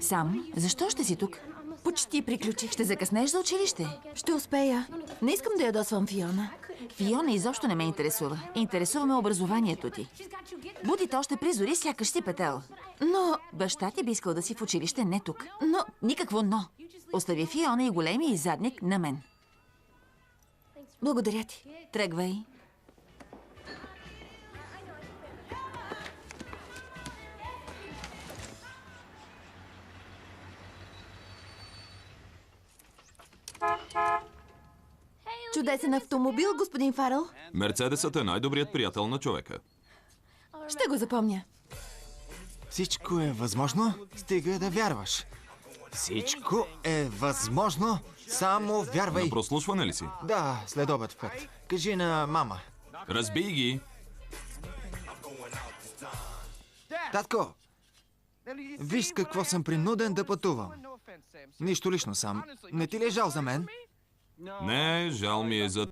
Сам? Защо ще си тук? Почти приключих. Ще закъснеш за училище. Ще успея. Не искам да ядосвам Фиона. Фиона изобщо не ме интересува. Интересуваме образованието ти. Будите още при зори, сякаш си петел. Но... Баща ти би искал да си в училище, не тук. Но... Никакво но. Остави Фиона и големия и задник на мен. Благодаря ти. Тръгвай. Чудесен автомобил, господин Фаръл. Мерцедесът е най-добрият приятел на човека. Ще го запомня. Всичко е възможно, стига да вярваш. Всичко е възможно, само вярвай. На прослушване ли си? Да, след обед в 5. Кажи на мама. Разбий ги! Татко, виж с какво съм принуден да пътувам. Нищо лично сам. Не ти ли е жал за мен? Не, жал ми е за